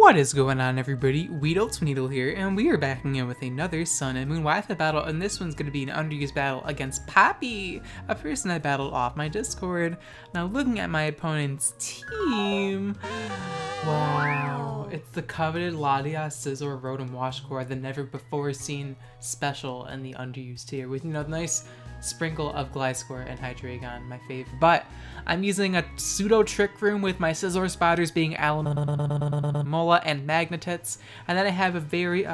What is going on, everybody? WeedleTwineedle here, and we are backing in with another Sun and Moon Wi-Fi battle, and this one's going to be an underused battle against PAPI, a person I battled off my Discord. Now, looking at my opponent's team, wow, it's the coveted Latias Scissor Rotom Wash Core, the never-before-seen special in the underused tier, with, you know, nice sprinkle of Gliscor and Hydreigon, my favorite. But I'm using a pseudo trick room with my Scizor spotters being Alamola and Magnetits, and then I have a very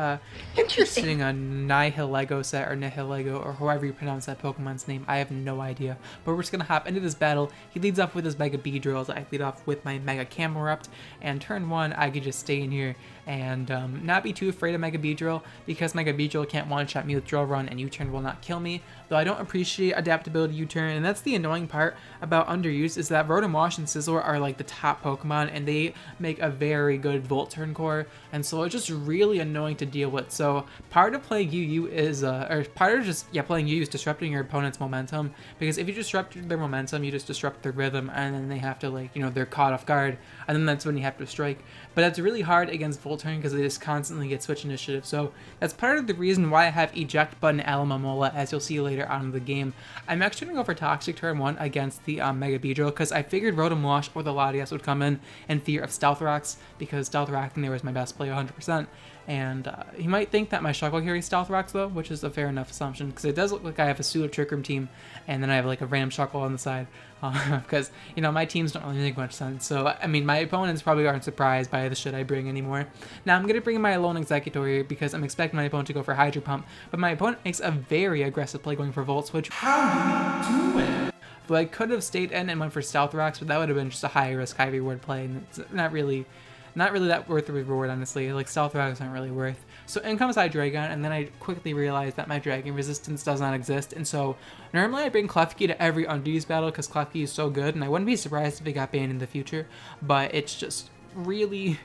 interesting Nihilego set, or Nihilego, or however you pronounce that Pokemon's name. I have no idea. But we're just gonna hop into this battle. He leads off with his Mega Beedrill as I lead off with my Mega Camerupt, and turn one I could just stay in here and not be too afraid of Mega Beedrill, because Mega Beedrill can't one-shot me with Drill Run, and U-Turn will not kill me, though I don't appreciate adaptability U-Turn, and that's the annoying part about underuse, is that Rotom Wash and Scizor are like the top Pokemon, and they make a very good Volt Turn core, and so it's just really annoying to deal with. So part of playing UU is, or part of just, playing UU is disrupting your opponent's momentum, because if you disrupt their momentum, you just disrupt their rhythm, and then they have to, like, you know, they're caught off guard, and then that's when you have to strike. But that's really hard against Volt Turn because they just constantly get switch initiative. So that's part of the reason why I have Eject Button Alamola, as you'll see later on in the game. I'm actually going to go for Toxic turn 1 against the Mega Beedrill, because I figured Rotom Wash or the Latias would come in fear of Stealth Rocks, because Stealth Rocking there was my best play 100%. And he might think that my Shuckle carries Stealth Rocks though, which is a fair enough assumption, because it does look like I have a pseudo Trick Room team, and then I have like a random Shuckle on the side, because, you know, my teams don't really make much sense. So, I mean, my opponents probably aren't surprised by the shit I bring anymore. Now, I'm going to bring in my Alone Executor here, because I'm expecting my opponent to go for Hydro Pump, but my opponent makes a very aggressive play going for Volt Switch. How do you do it? Though I could have stayed in and went for Stealth Rocks, but that would have been just a high risk, high reward play, and it's not really that worth the reward, honestly. Like, Stealth Rocks aren't really worth. So in comes Hydreigon, and then I quickly realized that my Dragon Resistance does not exist, and so normally I bring Klefki to every underused battle because Klefki is so good, and I wouldn't be surprised if it got banned in the future, but it's just really,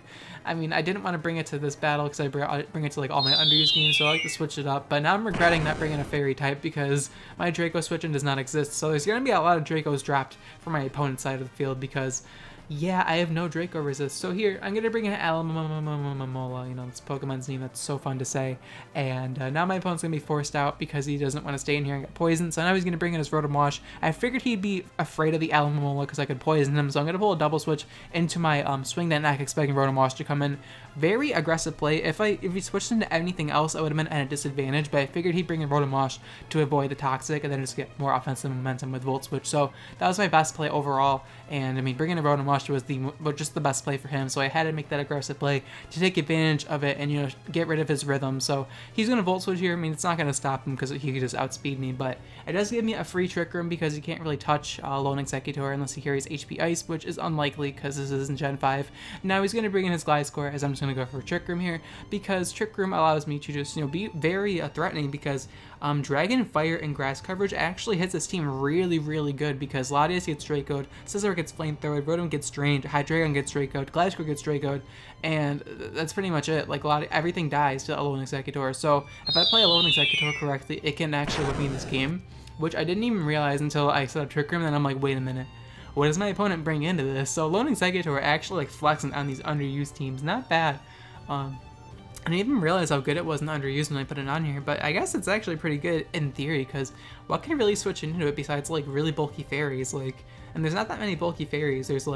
I mean, I didn't want to bring it to this battle because I bring it to like all my underused games, so I like to switch it up, but now I'm regretting not bringing a Fairy type because my Draco switching does not exist, so there's going to be a lot of Dracos dropped from my opponent's side of the field because, yeah, I have no Draco resist. So here, I'm going to bring in Alamola, you know, this Pokemon's name, that's so fun to say. And now my opponent's going to be forced out because he doesn't want to stay in here and get poisoned. So now he's going to bring in his Rotom Wash. I figured he'd be afraid of the Alamola because I could poison him. So I'm going to pull a double switch into my SwingDatNeck, expecting Rotom Wash to come in. Very aggressive play. If he switched into anything else, I would have been at a disadvantage, but I figured he'd bring in Rotom Wash to avoid the Toxic and then just get more offensive momentum with Volt Switch. So that was my best play overall. And I mean, bringing in Rotom Wash was just the best play for him, so I had to make that aggressive play to take advantage of it and, you know, get rid of his rhythm. So he's going to Volt Switch here. I mean, it's not going to stop him because he could just outspeed me, but it does give me a free Trick Room because you can't really touch Lone Executor unless he carries HP Ice, which is unlikely because this isn't Gen 5. Now he's going to bring in his Gliscor, as I'm just going to go for Trick Room here, because Trick Room allows me to just, you know, be very threatening, because Dragon, Fire, and Grass coverage actually hits this team really, really good, because Latias gets Dracoed, Scizor gets Flamethrowered, Rotom gets Drained, Hydreigon gets Dracoed, Gliscor gets Dracoed, and that's pretty much it. Like, everything dies to Alone Executor. So if I play Alone Executor correctly, it can actually win me this game, which I didn't even realize until I set up Trick Room, and then I'm like, wait a minute, what does my opponent bring into this? So Alone Executor actually like flexing on these underused teams, not bad. I didn't even realize how good it was in underused when I put it on here, but I guess it's actually pretty good in theory, because what can really switch into it besides like really bulky fairies? Like, and there's not that many bulky fairies. There's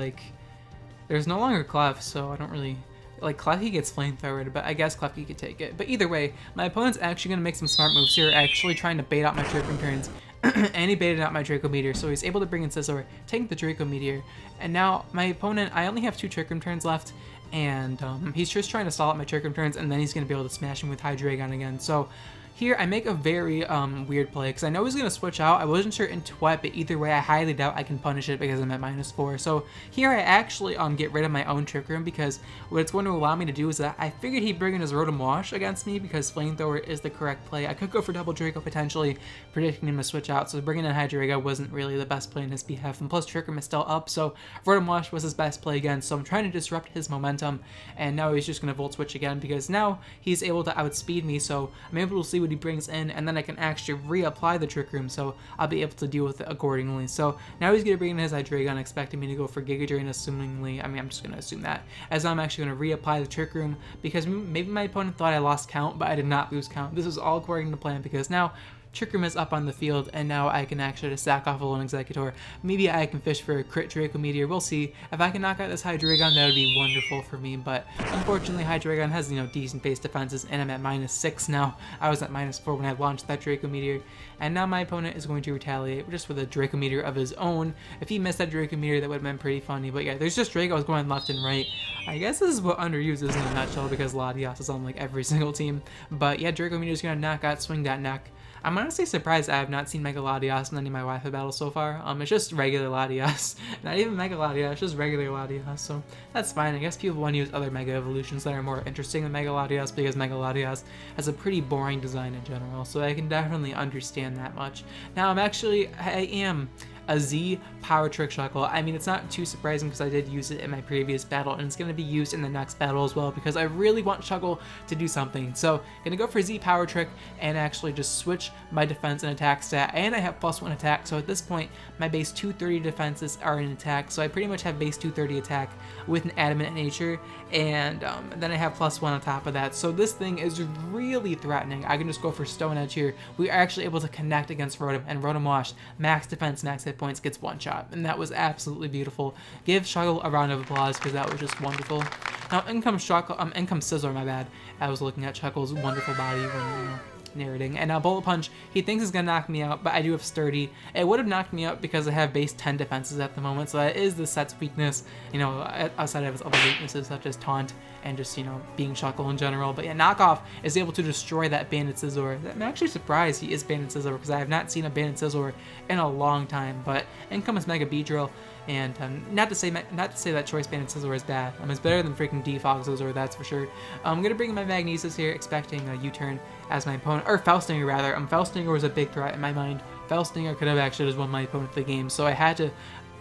no longer Clef, so I don't really, like, Klefki gets Flamethrowered, but I guess Klefki could take it. But either way, my opponent's actually going to make some smart moves here, actually trying to bait out my Trick Room turns, and he baited out my Draco Meteor, so he's able to bring in Scizor, take the Draco Meteor, and now my opponent, I only have 2 Trick Room turns left, and he's just trying to stall out my Trick Room turns, and then he's going to be able to smash him with Hydreigon again. So here I make a very weird play, because I know he's going to switch out. I wasn't sure into what, but either way I highly doubt I can punish it because I'm at -4. So here I actually get rid of my own Trick Room, because what it's going to allow me to do is that I figured he'd bring in his Rotom Wash against me because Flamethrower is the correct play. I could go for double Draco potentially, predicting him to switch out, so bringing in Hydreigon wasn't really the best play in his behalf, and plus Trick Room is still up, so Rotom Wash was his best play again, so I'm trying to disrupt his momentum, and now he's just going to Volt Switch again because now he's able to outspeed me, so I'm able to see what he brings in, and then I can actually reapply the Trick Room, so I'll be able to deal with it accordingly. So now he's going to bring in his Hydreigon, expecting me to go for Giga Drain, assumingly, I mean, I'm just going to assume that, as I'm actually going to reapply the Trick Room, because maybe my opponent thought I lost count, but I did not lose count. This was all according to plan, because now Trick Room is up on the field, and now I can actually just sack off a Lone Executor. Maybe I can fish for a crit Draco Meteor. We'll see. If I can knock out this Hydreigon, that would be wonderful for me, but unfortunately Hydreigon has, you know, decent base defenses, and I'm at -6 now. I was at -4 when I launched that Draco Meteor, and now my opponent is going to retaliate just with a Draco Meteor of his own. If he missed that Draco Meteor, that would have been pretty funny, but yeah, there's just Dracos going left and right. I guess this is what Underused is in a nutshell, because Latias is on like every single team, but yeah, Draco Meteor is going to knock out SwingDatNeck. I'm honestly surprised I have not seen Mega Latias in any of my Wi-Fi battles so far. It's just regular Latias. Not even Mega Latias, it's just regular Latias, so that's fine. I guess people want to use other Mega Evolutions that are more interesting than Mega Latias, because Mega Latias has a pretty boring design in general, so I can definitely understand that much. Now, I am a Z-Power Trick Shuckle. I mean, it's not too surprising because I did use it in my previous battle, and it's going to be used in the next battle as well, because I really want Shuckle to do something. So, going to go for Z-Power Trick and actually just switch my defense and attack stat, and I have +1 attack, so at this point, my base 230 defenses are in attack, so I pretty much have base 230 attack with an adamant nature, and then I have +1 on top of that, so this thing is really threatening. I can just go for Stone Edge here. We are actually able to connect against Rotom, and Rotom Wash, max defense, max hit points, gets one shot, and that was absolutely beautiful. Give Shuckle a round of applause, because that was just wonderful. Now, in comes Scizor, my bad. I was looking at Shuckle's wonderful body when narrating. And now Bullet Punch, he thinks is going to knock me out, but I do have Sturdy. It would have knocked me out because I have base 10 defenses at the moment, so that is the set's weakness, you know, outside of its other weaknesses such as Taunt and just, you know, being Shuckle in general. But yeah, Knockoff is able to destroy that Banded Scizor. I'm actually surprised he is Banded Scizor, because I have not seen a Banded Scizor in a long time. But in comes Mega Beedrill, and not to say that Choice Banded Scizor is bad. It's better than freaking Defog Scizor, that's for sure. I'm gonna bring in my Magnesis here, expecting a U-turn as my opponent, or Felstinger rather. Felstinger was a big threat in my mind. Felstinger could have actually just won my opponent the game, so I had to, you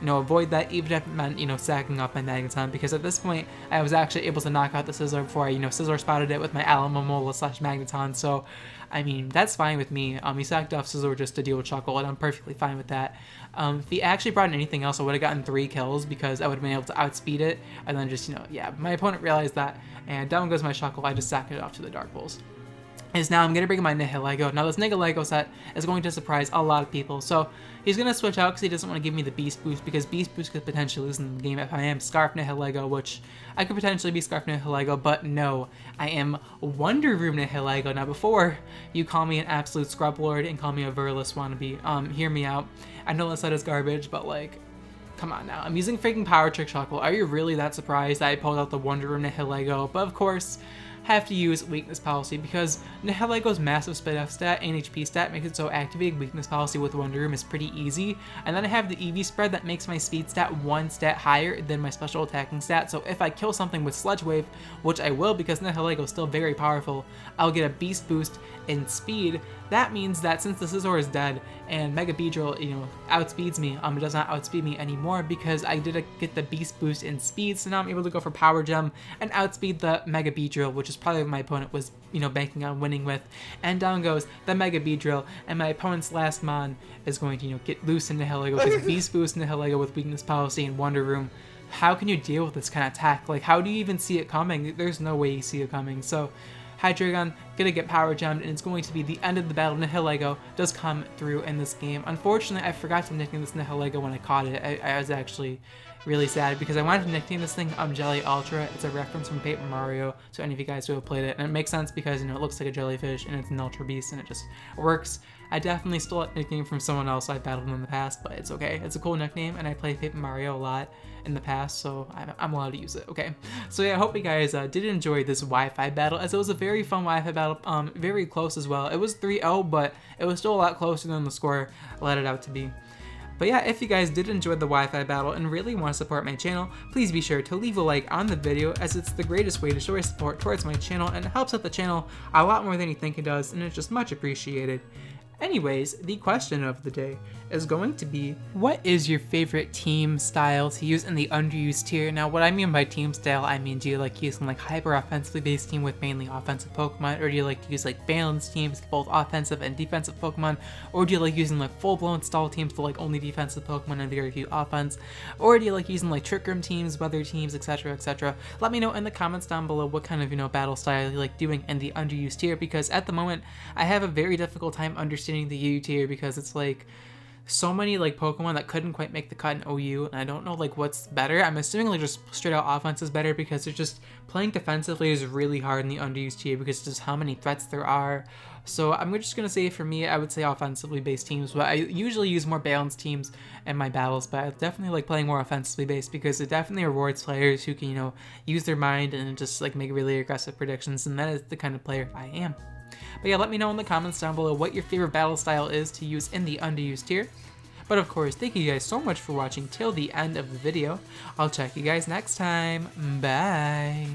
know, avoid that, even if it meant, you know, sacking off my Magneton, because at this point I was actually able to knock out the Scizor before I, you know, Scizor spotted it with my Alamomola / Magneton. So I mean, that's fine with me. He sacked off Scizor just to deal with Shuckle, and I'm perfectly fine with that. If he actually brought in anything else, I would have gotten 3 kills, because I would have been able to outspeed it, and then just, you know, yeah, my opponent realized that, and down goes my Shuckle. I just sacked it off to the Dark Pulse. Is now I'm going to bring in my Nihilego. Now this Nihilego set is going to surprise a lot of people. So he's going to switch out because he doesn't want to give me the Beast Boost, because Beast Boost could potentially lose in the game if I am Scarf Nihilego, which I could potentially be Scarf Nihilego, but no, I am Wonder Room Nihilego. Now before you call me an absolute scrub lord and call me a Verless wannabe, hear me out. I know that set is garbage, but like, come on now. I'm using freaking Power Trick Shuckle. Are you really that surprised that I pulled out the Wonder Room Nihilego? But of course, have to use Weakness Policy, because Nihilego's massive Spit F stat and HP stat makes it so activating Weakness Policy with Wonder Room is pretty easy. And then I have the EV spread that makes my speed stat 1 stat higher than my special attacking stat, so if I kill something with Sludge Wave, which I will because Nihilego is still very powerful, I'll get a beast boost in speed. That means that since the Scizor is dead and Mega Beedrill, you know, outspeeds me, it does not outspeed me anymore because I did get the beast boost in speed, so now I'm able to go for Power Gem and outspeed the Mega Beedrill, which is probably what my opponent was, you know, banking on winning with. And down goes the Mega Beedrill, and my opponent's last Mon is going to, you know, get loose in Nihilego because Beast Boost Nihilego with Weakness Policy and Wonder Room. How can you deal with this kind of attack? Like, how do you even see it coming? There's no way you see it coming. So Hydreigon gonna get Power Gemmed, and it's going to be the end of the battle. Nihilego does come through in this game. Unfortunately, I forgot to nickname this Nihilego when I caught it. I was actually really sad because I wanted to nickname this thing Jelly Ultra. It's a reference from Paper Mario, so any of you guys who have played it, and it makes sense because, you know, it looks like a jellyfish and it's an Ultra Beast and it just works. I definitely stole that nickname from someone else I battled in the past, but it's okay. It's a cool nickname, and I played Paper Mario a lot in the past, so I'm allowed to use it, okay? So yeah, I hope you guys did enjoy this Wi-Fi battle, as it was a very fun Wi-Fi battle, very close as well. It was 3-0, but it was still a lot closer than the score let it out to be. But yeah, if you guys did enjoy the Wi-Fi battle and really want to support my channel, please be sure to leave a like on the video, as it's the greatest way to show your support towards my channel, and it helps out the channel a lot more than you think it does, and it's just much appreciated. Anyways, the question of the day is going to be, what is your favorite team style to use in the underused tier? Now, what I mean by team style, I mean, do you like using like hyper offensively based team with mainly offensive Pokemon, or do you like to use like balanced teams, both offensive and defensive Pokemon, or do you like using like full-blown stall teams for like only defensive Pokemon and very few offense, or do you like using like Trick Room teams, weather teams, etc, etc? Let me know in the comments down below what kind of, battle style you like doing in the underused tier, because at the moment, I have a very difficult time understanding the U tier because it's like so many like Pokemon that couldn't quite make the cut in OU, and I don't know like what's better. I'm assuming like just straight out offense is better because it's just playing defensively is really hard in the underused tier because just how many threats there are. So I'm just gonna say for me, I would say offensively based teams, but I usually use more balanced teams in my battles, but I definitely like playing more offensively based because it definitely rewards players who can, use their mind and just like make really aggressive predictions, and that is the kind of player I am. But yeah, let me know in the comments down below what your favorite battle style is to use in the underused tier. But of course, thank you guys so much for watching till the end of the video. I'll check you guys next time. Bye!